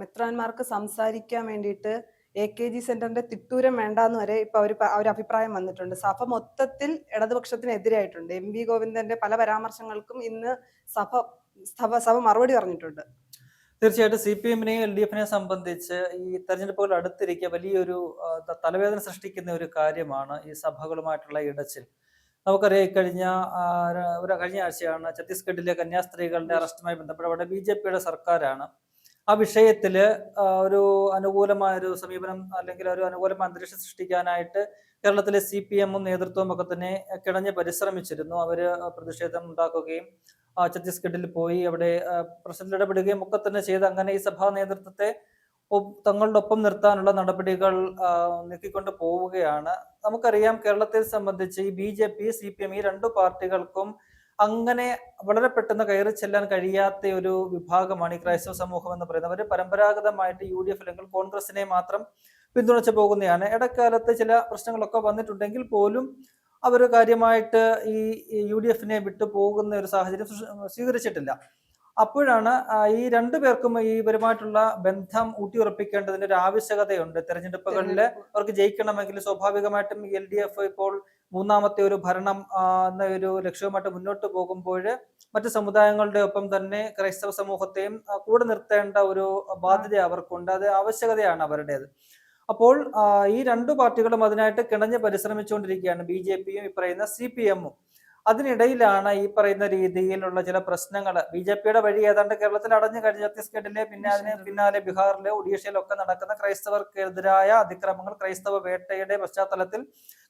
മെത്രാന്മാർക്ക് സംസാരിക്കാൻ വേണ്ടിയിട്ട് AKG സെന്ററിന്റെ തിട്ടൂരം വേണ്ടാന്ന് വരെ ഇപ്പൊ ഒരു അഭിപ്രായം വന്നിട്ടുണ്ട്. സഭ മൊത്തത്തിൽ ഇടതുപക്ഷത്തിനെതിരായിട്ടുണ്ട്. MV ഗോവിന്ദന്റെ പല പരാമർശങ്ങൾക്കും ഇന്ന് സഭ മറുപടി പറഞ്ഞിട്ടുണ്ട്. തീർച്ചയായിട്ടും CPM-നെയും LDF-നെയും സംബന്ധിച്ച് ഈ തെരഞ്ഞെടുപ്പുകൾ അടുത്തിരിക്കെ വലിയൊരു തലവേദന സൃഷ്ടിക്കുന്ന ഒരു കാര്യമാണ് ഈ സഭകളുമായിട്ടുള്ള ഇടച്ചിൽ. നമുക്കറിയാം, കഴിഞ്ഞ ആഴ്ചയാണ് ഛത്തീസ്ഗഡിലെ കന്യാസ്ത്രീകളുടെ അറസ്റ്റുമായി ബന്ധപ്പെട്ട് അവിടെ BJP-യുടെ സർക്കാരാണ് ആ വിഷയത്തിൽ ഒരു അനുകൂലമായൊരു സമീപനം അല്ലെങ്കിൽ ഒരു അനുകൂലമായ അന്തരീക്ഷം സൃഷ്ടിക്കാനായിട്ട് കേരളത്തിലെ CPM-ഉം നേതൃത്വവും ഒക്കെ തന്നെ കിണഞ്ഞ് പരിശ്രമിച്ചിരുന്നു. അവര് പ്രതിഷേധം ഉണ്ടാക്കുകയും ഛത്തീസ്ഗഡിൽ പോയി അവിടെ പ്രശ്നത്തിൽ ഇടപെടുകയും ഒക്കെ തന്നെ ചെയ്ത് അങ്ങനെ ഈ സഭാ നേതൃത്വത്തെ തങ്ങളുടെ ഒപ്പം നിർത്താനുള്ള നടപടികൾ നീക്കിക്കൊണ്ട് പോവുകയാണ്. നമുക്കറിയാം, കേരളത്തെ സംബന്ധിച്ച് ഈ BJP, CPM ഈ രണ്ടു പാർട്ടികൾക്കും അങ്ങനെ വളരെ പെട്ടെന്ന് കയറി ചെല്ലാൻ കഴിയാത്ത ഒരു വിഭാഗമാണ് ഈ ക്രൈസ്തവ സമൂഹം എന്ന് പറയുന്നത്. അവർ പരമ്പരാഗതമായിട്ട് UDF അല്ലെങ്കിൽ കോൺഗ്രസിനെ മാത്രം പിന്തുണച്ചു പോകുന്നതാണ്. ഇടക്കാലത്ത് ചില പ്രശ്നങ്ങളൊക്കെ വന്നിട്ടുണ്ടെങ്കിൽ പോലും അവർ കാര്യമായിട്ട് ഈ UDF-നെ വിട്ടു പോകുന്ന ഒരു സാഹചര്യം സ്വീകരിച്ചിട്ടില്ല. അപ്പോഴാണ് ഈ രണ്ടു പേർക്കും ഇവരുമായിട്ടുള്ള ബന്ധം ഊട്ടിയുറപ്പിക്കേണ്ടതിന്റെ ഒരു ആവശ്യകതയുണ്ട്. തെരഞ്ഞെടുപ്പുകളിൽ അവർക്ക് ജയിക്കണമെങ്കിൽ സ്വാഭാവികമായിട്ടും LDF ഇപ്പോൾ മൂന്നാമത്തെ ഒരു ഭരണം എന്ന ഒരു ലക്ഷ്യവുമായിട്ട് മുന്നോട്ട് പോകുമ്പോൾ മറ്റു സമുദായങ്ങളുടെ ഒപ്പം തന്നെ ക്രൈസ്തവ സമൂഹത്തെയും കൂടെ നിർത്തേണ്ട ഒരു ബാധ്യത അവർക്കുണ്ട്. അത് ആവശ്യകതയാണ് അവരുടേത്. അപ്പോൾ ഈ രണ്ടു പാർട്ടികളും അതിനായിട്ട് കിണഞ്ഞ് പരിശ്രമിച്ചുകൊണ്ടിരിക്കുകയാണ്, BJP-യും ഈ പറയുന്ന CPM-ഉം. അതിനിടയിലാണ് ഈ പറയുന്ന രീതിയിലുള്ള ചില പ്രശ്നങ്ങൾ. BJP-യുടെ വഴി ഏതാണ്ട് കേരളത്തിൽ അടഞ്ഞു കഴിഞ്ഞ ഛത്തീസ്ഗഡിലെ പിന്നെ അതിന് പിന്നാലെ ബീഹാറിലെ ഒഡീഷയിലൊക്കെ നടക്കുന്ന ക്രൈസ്തവർക്കെതിരായ അതിക്രമങ്ങൾ, ക്രൈസ്തവ വേട്ടയുടെ പശ്ചാത്തലത്തിൽ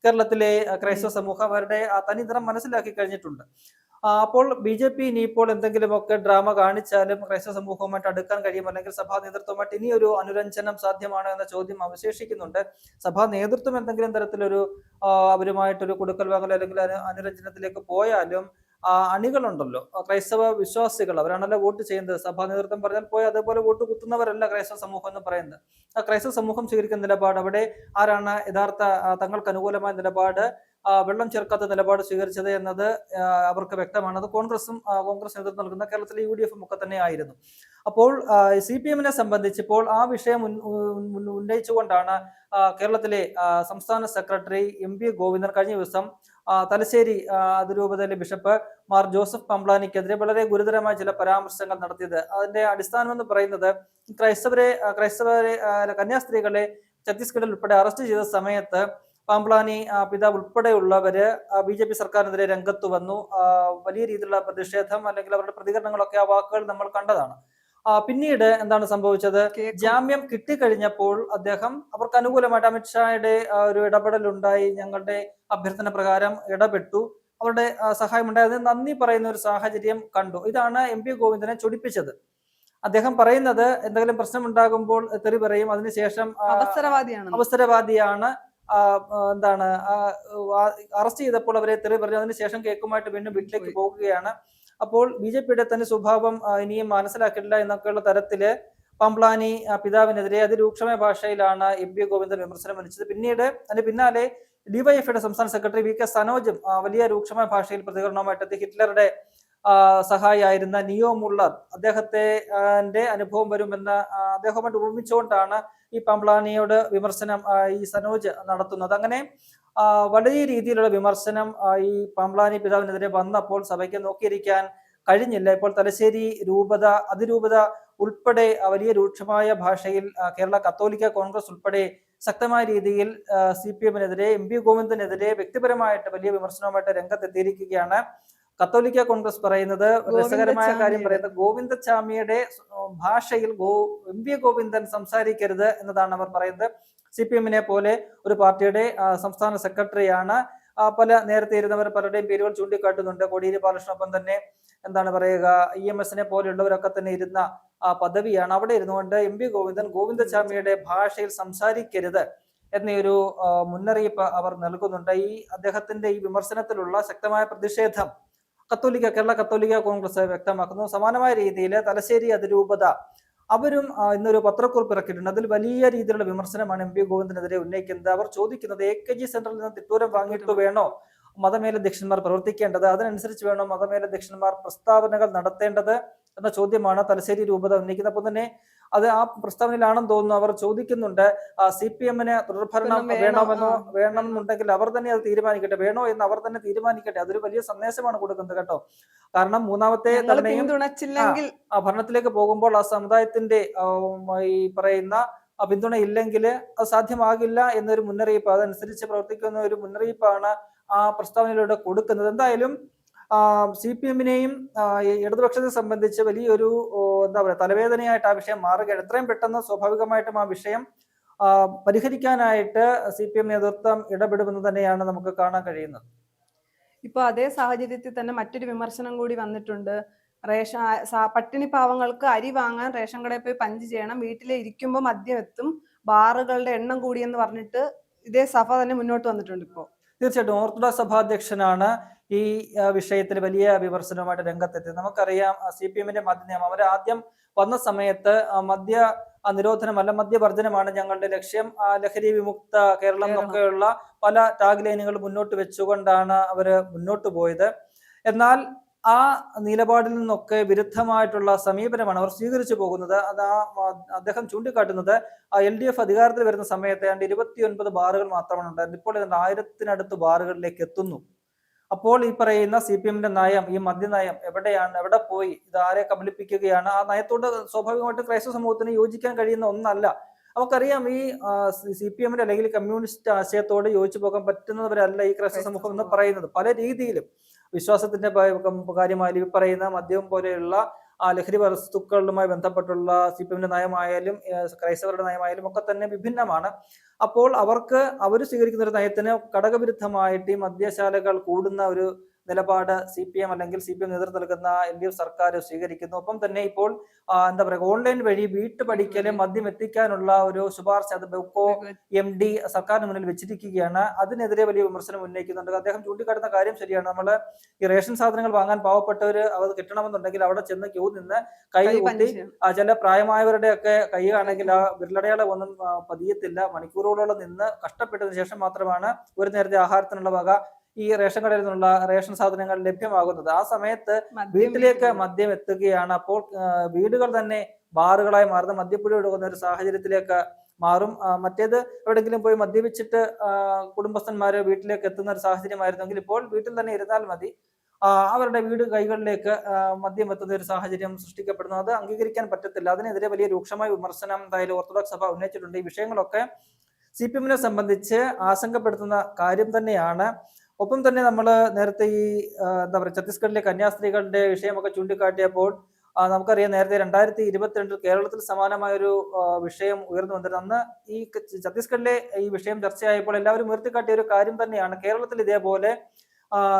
കേരളത്തിലെ ക്രൈസ്തവ സമൂഹം അവരുടെ തനിനിറം മനസ്സിലാക്കി കഴിഞ്ഞിട്ടുണ്ട്. അപ്പോൾ BJP ഇനിയിപ്പോൾ എന്തെങ്കിലുമൊക്കെ ഡ്രാമ കാണിച്ചാലും ക്രൈസ്തവ സമൂഹവുമായിട്ട് അടുക്കാൻ കഴിയും, അല്ലെങ്കിൽ സഭാ നേതൃത്വമായിട്ട് ഇനിയൊരു അനുരഞ്ജനം സാധ്യമാണോ എന്ന ചോദ്യം അവശേഷിക്കുന്നുണ്ട്. സഭാ നേതൃത്വം എന്തെങ്കിലും തരത്തിലൊരു അവരുമായിട്ടൊരു കൊടുക്കൽ വാങ്ങൽ അല്ലെങ്കിൽ അനുരഞ്ജനത്തിലേക്ക് പോയാലും അണികളുണ്ടല്ലോ, ക്രൈസ്തവ വിശ്വാസികൾ, അവരാണല്ലോ വോട്ട് ചെയ്യുന്നത്. സഭാ നേതൃത്വം പറഞ്ഞാൽ പോയി അതേപോലെ വോട്ട് കുത്തുന്നവരല്ല ക്രൈസ്തവ സമൂഹം എന്ന് പറയുന്നത്. ക്രൈസ്തവ സമൂഹം സ്വീകരിക്കുന്ന നിലപാട്, അവിടെ ആരാണ് യഥാർത്ഥ തങ്ങൾക്ക് അനുകൂലമായ നിലപാട്, വെള്ളം ചേർക്കാത്ത നിലപാട് സ്വീകരിച്ചത് എന്നത് അവർക്ക് വ്യക്തമാണ്. അത് കോൺഗ്രസ് നേതൃത്വം നൽകുന്ന കേരളത്തിലെ UDF-ഉം ഒക്കെ തന്നെ ആയിരുന്നു. അപ്പോൾ CPM-നെ സംബന്ധിച്ച് ഇപ്പോൾ ആ വിഷയം ഉന്നയിച്ചുകൊണ്ടാണ് കേരളത്തിലെ സംസ്ഥാന സെക്രട്ടറി MV ഗോവിന്ദൻ കഴിഞ്ഞ ദിവസം തലശ്ശേരി അതിരൂപതയിലെ ബിഷപ്പ് മാർ ജോസഫ് പംപ്ലാനിക്കെതിരെ വളരെ ഗുരുതരമായ ചില പരാമർശങ്ങൾ നടത്തിയത്. അതിന്റെ അടിസ്ഥാനം എന്ന് പറയുന്നത് ക്രൈസ്തവരെ കന്യാസ്ത്രീകളെ ഛത്തീസ്ഗഡിൽ ഉൾപ്പെടെ അറസ്റ്റ് ചെയ്ത സമയത്ത് പാംപ്ലാനി പിതാവ് ഉൾപ്പെടെയുള്ളവര് BJP സർക്കാരിനെതിരെ രംഗത്ത് വന്നു. വലിയ രീതിയിലുള്ള പ്രതിഷേധം അല്ലെങ്കിൽ അവരുടെ പ്രതികരണങ്ങളൊക്കെ ആ വാക്കുകൾ നമ്മൾ കണ്ടതാണ്. പിന്നീട് എന്താണ് സംഭവിച്ചത്? ജാമ്യം കിട്ടിക്കഴിഞ്ഞപ്പോൾ അദ്ദേഹം അവർക്ക് അനുകൂലമായിട്ട് അമിത്ഷായുടെ ഒരു ഇടപെടലുണ്ടായി, ഞങ്ങളുടെ അഭ്യർത്ഥന പ്രകാരം ഇടപെട്ടു, അവരുടെ സഹായം ഉണ്ടായത്, നന്ദി പറയുന്ന ഒരു സാഹചര്യം കണ്ടു. ഇതാണ് MV ഗോവിന്ദനെ ചൊടിപ്പിച്ചത്. അദ്ദേഹം പറയുന്നത് എന്തെങ്കിലും പ്രശ്നം ഉണ്ടാകുമ്പോൾ തെറി പറയും, അതിനുശേഷം അവസരവാദിയാണ്, എന്താണ് അറസ്റ്റ് ചെയ്തപ്പോൾ അവരെ തെറി പറഞ്ഞു, അതിനുശേഷം കേക്കുമായിട്ട് വീണ്ടും വീട്ടിലേക്ക് പോകുകയാണ്. അപ്പോൾ BJP-യുടെ തന്നെ സ്വഭാവം ഇനിയും മനസ്സിലാക്കിയിട്ടില്ല എന്നൊക്കെയുള്ള തരത്തില് പംപ്ലാനി പിതാവിനെതിരെ അതിരൂക്ഷമായ ഭാഷയിലാണ് MV ഗോവിന്ദൻ വിമർശനം ഉന്നയിച്ചത്. പിന്നീട് അതിന് പിന്നാലെ DYFI-യുടെ സംസ്ഥാന സെക്രട്ടറി VK സനോജും വലിയ രൂക്ഷമായ ഭാഷയിൽ പ്രതികരണവുമായിട്ട് ഹിറ്റ്ലറുടെ സഹായിയായിരുന്ന നിയോ മുള്ളർ, അദ്ദേഹത്തെ അനുഭവം വരുമെന്ന് അദ്ദേഹവുമായിട്ട് ഉപമിച്ചുകൊണ്ടാണ് ഈ പംപ്ലാനിയോട് വിമർശനം ഈ സനോജ് നടത്തുന്നത്. അങ്ങനെ വലിയ രീതിയിലുള്ള വിമർശനം ഈ പംപ്ലാനി പിതാവിനെതിരെ വന്നപ്പോൾ സഭയ്ക്ക് നോക്കിയിരിക്കാൻ കഴിഞ്ഞില്ല. ഇപ്പോൾ തലശ്ശേരി അതിരൂപത ഉൾപ്പെടെ വലിയ രൂക്ഷമായ ഭാഷയിൽ കേരള കത്തോലിക്ക കോൺഗ്രസ് ഉൾപ്പെടെ ശക്തമായ രീതിയിൽ CPM-നെതിരെ, MV ഗോവിന്ദനെതിരെ വ്യക്തിപരമായിട്ട് വലിയ വിമർശനവുമായിട്ട് രംഗത്തെത്തിയിരിക്കുകയാണ്. കത്തോലിക്ക കോൺഗ്രസ് പറയുന്നത്, രസകരമായ കാര്യം പറയുന്നത്, ഗോവിന്ദച്ചാമിയുടെ ഭാഷയിൽ MV ഗോവിന്ദൻ സംസാരിക്കരുത് എന്നതാണ് അവർ പറയുന്നത്. CPM-നെ പോലെ ഒരു പാർട്ടിയുടെ സംസ്ഥാന സെക്രട്ടറിയാണ്. നേരത്തെ ഇരുന്നവർ പലരുടെയും പേരുകൾ ചൂണ്ടിക്കാട്ടുന്നുണ്ട്. കോടിയേരി ബാലകൃഷ്ണനൊപ്പം തന്നെ എന്താണ് പറയുക, EMS-നെ പോലെയുള്ളവരൊക്കെ തന്നെ ഇരുന്ന പദവിയാണ്. അവിടെ ഇരുന്നുകൊണ്ട് MV ഗോവിന്ദൻ ഗോവിന്ദച്ചാമിയുടെ ഭാഷയിൽ സംസാരിക്കരുത് എന്നൊരു മുന്നറിയിപ്പ് അവർ നൽകുന്നുണ്ട്. അദ്ദേഹത്തിന്റെ ഈ വിമർശനത്തിലുള്ള ശക്തമായ പ്രതിഷേധം കേരള കത്തോലിക്ക കോൺഗ്രസ് വ്യക്തമാക്കുന്നു. സമാനമായ രീതിയിൽ തലശ്ശേരി അതിരൂപത അവരും ഇന്നൊരു പത്രക്കുറിപ്പ് ഇറക്കിയിട്ടുണ്ട്. അതിൽ വലിയ രീതിയിലുള്ള വിമർശനമാണ് MV ഗോവിന്ദനെതിരെ ഉന്നയിക്കുന്നത്. അവർ ചോദിക്കുന്നത് AKG സെന്ററിൽ നിന്ന് തിട്ടൂരം വാങ്ങിയിട്ട് വേണോ മതമേലധ്യക്ഷന്മാർ പ്രവർത്തിക്കേണ്ടത്, അതിനനുസരിച്ച് വേണോ മതമേലധ്യക്ഷന്മാർ പ്രസ്താവനകൾ നടത്തേണ്ടത് എന്ന ചോദ്യമാണ് തലശ്ശേരി രൂപത ഉന്നയിക്കുന്നത്. അപ്പോൾ തന്നെ അത് ആ പ്രസ്താവനയിലാണെന്ന് തോന്നുന്നു. അവർ ചോദിക്കുന്നുണ്ട് CPM-ന് തുടർഭരണം വേണമെന്നുണ്ടെങ്കിൽ അവർ തന്നെ അത് തീരുമാനിക്കട്ടെ, വേണോ എന്ന് അവർ തന്നെ തീരുമാനിക്കട്ടെ. അതൊരു വലിയ സന്ദേശമാണ് കൊടുക്കുന്നത് കേട്ടോ. കാരണം മൂന്നാമത്തെ തവണയും ഭരണത്തിലേക്ക് പോകുമ്പോൾ ആ സമുദായത്തിന്റെ ഈ പറയുന്ന പിന്തുണ ഇല്ലെങ്കിൽ അത് സാധ്യമാകില്ല എന്നൊരു മുന്നറിയിപ്പ്, അതനുസരിച്ച് പ്രവർത്തിക്കുന്ന ഒരു മുന്നറിയിപ്പാണ് ആ പ്രസ്താവനയിലൂടെ കൊടുക്കുന്നത്. എന്തായാലും CPM-നെയും ഇടതുപക്ഷത്തെ സംബന്ധിച്ച് വലിയൊരു എന്താ പറയുക തലവേദനയായിട്ട് ആ വിഷയം മാറുകയാണ്. എത്രയും പെട്ടെന്ന് സ്വാഭാവികമായിട്ടും ആ വിഷയം പരിഹരിക്കാനായിട്ട് CPM നേതൃത്വം ഇടപെടുമെന്ന് തന്നെയാണ് നമുക്ക് കാണാൻ കഴിയുന്നത്. ഇപ്പൊ അതേ സാഹചര്യത്തിൽ തന്നെ മറ്റൊരു വിമർശനം കൂടി വന്നിട്ടുണ്ട്. പട്ടിണി പാവങ്ങൾക്ക് അരി വാങ്ങാൻ റേഷൻ കടയിൽ പോയി പഞ്ച് ചെയ്യണം, വീട്ടിലെ ഇരിക്കുമ്പോൾ മദ്യം എത്തും, ബാറുകളുടെ എണ്ണം കൂടിയെന്ന് പറഞ്ഞിട്ട് ഇതേ സഭ തന്നെ മുന്നോട്ട് വന്നിട്ടുണ്ട്. ഇപ്പോൾ തീർച്ചയായിട്ടും ഓർത്തഡോക്സ് സഭാധ്യക്ഷനാണ് ഈ വിഷയത്തിൽ വലിയ വിമർശനവുമായിട്ട് രംഗത്തെത്തിയത്. നമുക്കറിയാം CPM-ന്റെ മദ്യനിയമം അവർ ആദ്യം വന്ന സമയത്ത് മദ്യ നിരോധനമല്ല മദ്യവർജനമാണ് ഞങ്ങളുടെ ലക്ഷ്യം, ലഹരി വിമുക്ത കേരളം എന്നൊക്കെയുള്ള പല ടാഗ് ലൈനുകൾ മുന്നോട്ട് വെച്ചുകൊണ്ടാണ് അവര് മുന്നോട്ട് പോയത്. എന്നാൽ ആ നിലപാടിൽ നിന്നൊക്കെ വിരുദ്ധമായിട്ടുള്ള സമീപനമാണ് അവർ സ്വീകരിച്ചു പോകുന്നത്. അത് അദ്ദേഹം ചൂണ്ടിക്കാട്ടുന്നത് LDF അധികാരത്തിൽ വരുന്ന സമയത്ത് 29 ബാറുകൾ മാത്രമാണ് ഉണ്ടായിരുന്നത്. ഇപ്പോൾ 1000-നടുത്ത് ബാറുകളിലേക്ക് എത്തുന്നു. അപ്പോൾ ഈ പറയുന്ന CPM-ന്റെ നയം, ഈ മദ്യനയം എവിടെ പോയി, ഇത് ആരെ കബളിപ്പിക്കുകയാണ്? ആ നയത്തോട് സ്വാഭാവികമായിട്ടും ക്രൈസ്തവ സമൂഹത്തിന് യോജിക്കാൻ കഴിയുന്ന ഒന്നല്ല. നമുക്കറിയാം ഈ CPM-ന്റെ അല്ലെങ്കിൽ കമ്മ്യൂണിസ്റ്റ് ആശയത്തോട് യോജിച്ചു പോകാൻ പറ്റുന്നവരല്ല ഈ ക്രൈസ്തവ സമൂഹം എന്ന് പറയുന്നത്. പല രീതിയിലും വിശ്വാസത്തിന്റെ കാര്യമായാലും ഈ പറയുന്ന മദ്യവും പോലെയുള്ള ലഹരി വസ്തുക്കളുമായി ബന്ധപ്പെട്ടുള്ള CPM-ന്റെ നയമായാലും ക്രൈസ്തവരുടെ നയമായാലും ഒക്കെ തന്നെ വിഭിന്നമാണ്. അപ്പോൾ അവർ സ്വീകരിക്കുന്ന ഒരു നയത്തിന് ഘടകവിരുദ്ധമായിട്ട് ഈ മദ്യശാലകൾ കൂടുന്ന ഒരു നിലപാട് CPM അല്ലെങ്കിൽ CPM നേതൃത്വം നൽകുന്ന LDF സർക്കാർ സ്വീകരിക്കുന്നു. ഒപ്പം തന്നെ ഇപ്പോൾ എന്താ പറയുക ഓൺലൈൻ വഴി വീട്ടുപടിക്കല് മദ്യം എത്തിക്കാനുള്ള ഒരു ശുപാർശ അത് ബെവ്കോ MD സർക്കാരിന് മുന്നിൽ വെച്ചിരിക്കുകയാണ്. അതിനെതിരെ വലിയ വിമർശനം ഉന്നയിക്കുന്നുണ്ട്. അദ്ദേഹം ചൂണ്ടിക്കാട്ടുന്ന കാര്യം ശരിയാണ്. നമ്മൾ ഈ റേഷൻ സാധനങ്ങൾ വാങ്ങാൻ പാവപ്പെട്ടവർ അത് കിട്ടണമെന്നുണ്ടെങ്കിൽ അവിടെ ചെന്ന് ക്യൂ നിന്ന് കൈ കൂട്ടി ചില പ്രായമായവരുടെ ഒക്കെ കൈയാണെങ്കിൽ ആ വിരലടയാളം ഒന്നും പതിയത്തില്ല. മണിക്കൂറുകളോളം നിന്ന് കഷ്ടപ്പെട്ടതിന് ശേഷം മാത്രമാണ് ഒരു നേരത്തെ ആഹാരത്തിനുള്ള വക ഈ റേഷൻ കടയിൽ നിന്നുള്ള റേഷൻ സാധനങ്ങൾ ലഭ്യമാകുന്നത്. ആ സമയത്ത് വീട്ടിലേക്ക് മദ്യം എത്തുകയാണ്. അപ്പോൾ വീടുകൾ തന്നെ ബാറുകളായി മാറുന്ന മദ്യപ്പുഴ ഒഴുകുന്ന ഒരു സാഹചര്യത്തിലേക്ക് മാറും. മറ്റേത് എവിടെയെങ്കിലും പോയി മദ്യപിച്ചിട്ട് കുടുംബസ്ഥന്മാര് വീട്ടിലേക്ക് എത്തുന്ന ഒരു സാഹചര്യമായിരുന്നെങ്കിൽ ഇപ്പോൾ വീട്ടിൽ തന്നെ ഇരുന്നാൽ മതി, അവരുടെ കൈകളിലേക്ക് മദ്യം എത്തുന്ന ഒരു സാഹചര്യം സൃഷ്ടിക്കപ്പെടുന്നു. അത് അംഗീകരിക്കാൻ പറ്റത്തില്ല. അതിനെതിരെ വലിയ രൂക്ഷമായ വിമർശനം എന്തായാലും ഓർത്തഡോക്സ് സഭ ഉന്നയിച്ചിട്ടുണ്ട്. ഈ വിഷയങ്ങളൊക്കെ CPM-നെ സംബന്ധിച്ച് ആശങ്കപ്പെടുത്തുന്ന കാര്യം തന്നെയാണ്. ഒപ്പം തന്നെ നമ്മൾ നേരത്തെ ഈ എന്താ പറയുക ഛത്തീസ്ഗഡിലെ കന്യാസ്ത്രീകളുടെ വിഷയമൊക്കെ ചൂണ്ടിക്കാട്ടിയപ്പോൾ നമുക്കറിയാം നേരത്തെ 2022 കേരളത്തിൽ സമാനമായൊരു വിഷയം ഉയർന്നു വന്നിരുന്നു. അന്ന് ഈ ഛത്തീസ്ഗഡിലെ ഈ വിഷയം ചർച്ചയായപ്പോൾ എല്ലാവരും ഉയർത്തിക്കാട്ടിയ ഒരു കാര്യം തന്നെയാണ്. കേരളത്തിൽ ഇതേപോലെ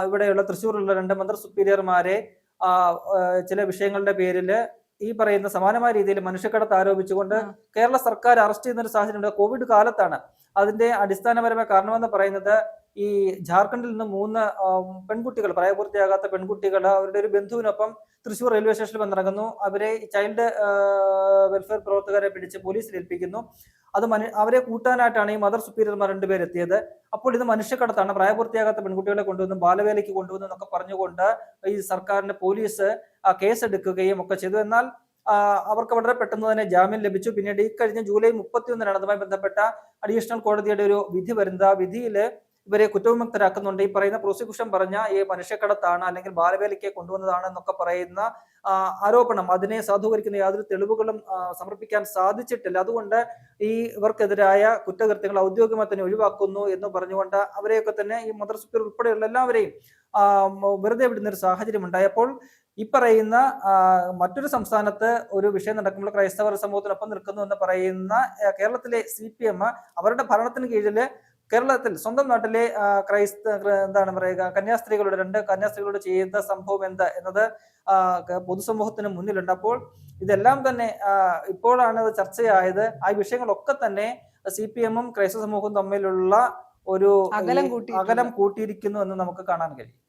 ഇവിടെയുള്ള തൃശ്ശൂരിലുള്ള 2 മദർ സുപ്പീരിയർമാരെ ചില വിഷയങ്ങളുടെ പേരിൽ ഈ പറയുന്ന സമാനമായ രീതിയിൽ മനുഷ്യക്കടത്ത് ആരോപിച്ചുകൊണ്ട് കേരള സർക്കാർ അറസ്റ്റ് ചെയ്യുന്ന ഒരു സാഹചര്യം കോവിഡ് കാലത്താണ്. അതിന്റെ അടിസ്ഥാനപരമായ കാരണമെന്ന് പറയുന്നത് ഈ ജാർഖണ്ഡിൽ നിന്ന് 3 പെൺകുട്ടികൾ, പ്രായപൂർത്തിയാകാത്ത പെൺകുട്ടികൾ അവരുടെ ഒരു ബന്ധുവിനൊപ്പം തൃശ്ശൂർ റെയിൽവേ സ്റ്റേഷനിൽ വന്നിറങ്ങുന്നു. അവരെ ചൈൽഡ് വെൽഫെയർ പ്രവർത്തകരെ പിടിച്ച് പോലീസിൽ ഏൽപ്പിക്കുന്നു. അവരെ കൂട്ടാനായിട്ടാണ് ഈ മദർ സുപ്പീരിയർമാർ 2 പേരെത്തിയത്. അപ്പോൾ ഇത് മനുഷ്യക്കടത്താണ്, പ്രായപൂർത്തിയാകാത്ത പെൺകുട്ടികളെ കൊണ്ടുവന്നു ബാലവേലയ്ക്ക് കൊണ്ടുവന്നു എന്നൊക്കെ പറഞ്ഞുകൊണ്ട് ഈ സർക്കാരിന്റെ പോലീസ് കേസെടുക്കുകയും ഒക്കെ ചെയ്തു. എന്നാൽ അവർക്ക് വളരെ പെട്ടെന്ന് തന്നെ ജാമ്യം ലഭിച്ചു. പിന്നീട് ഈ കഴിഞ്ഞ ജൂലൈ 31 അതുമായി ബന്ധപ്പെട്ട അഡീഷണൽ കോടതിയുടെ ഒരു വിധി വരുന്നത്. ആ വിധിയിൽ ഇവരെ കുറ്റവിമുക്തരാക്കുന്നുണ്ട്. ഈ പറയുന്ന പ്രോസിക്യൂഷൻ പറഞ്ഞ ഈ മനുഷ്യക്കടത്താണ് അല്ലെങ്കിൽ ബാലവേലയ്ക്ക് കൊണ്ടുവന്നതാണ് എന്നൊക്കെ പറയുന്ന ആരോപണം, അതിനെ സാധൂകരിക്കുന്ന യാതൊരു തെളിവുകളും സമർപ്പിക്കാൻ സാധിച്ചിട്ടില്ല. അതുകൊണ്ട് ഇവർക്കെതിരായ കുറ്റകൃത്യങ്ങൾ ഔദ്യോഗികമായി തന്നെ ഒഴിവാക്കുന്നു എന്ന് പറഞ്ഞുകൊണ്ട് അവരെയൊക്കെ തന്നെ ഈ മദർ സുപ്പീരിയർ ഉൾപ്പെടെയുള്ള എല്ലാവരെയും വെറുതെ വിടുന്ന ഒരു സാഹചര്യം ഉണ്ടായപ്പോൾ ഈ പറയുന്ന മറ്റൊരു സംസ്ഥാനത്ത് ഒരു വിഷയം നടക്കുമ്പോൾ ക്രൈസ്തവ സമൂഹത്തിനൊപ്പം നിൽക്കുന്നു എന്ന് പറയുന്ന കേരളത്തിലെ CPM അവരുടെ ഭരണത്തിന് കീഴിൽ കേരളത്തിൽ സ്വന്തം നാട്ടിലെ എന്താണ് പറയുക കന്യാസ്ത്രീകളുടെ 2 കന്യാസ്ത്രീകളോട് ചെയ്ത സംഭവം എന്താ എന്നത് പൊതുസമൂഹത്തിന് മുന്നിലുണ്ട്. അപ്പോൾ ഇതെല്ലാം തന്നെ ഇപ്പോഴാണ് അത് ചർച്ചയായത്. ആ വിഷയങ്ങളൊക്കെ തന്നെ CPM-ഉം ക്രൈസ്തവ സമൂഹവും തമ്മിലുള്ള ഒരു അകലം കൂട്ടിയിരിക്കുന്നു എന്ന് നമുക്ക് കാണാൻ കഴിയും.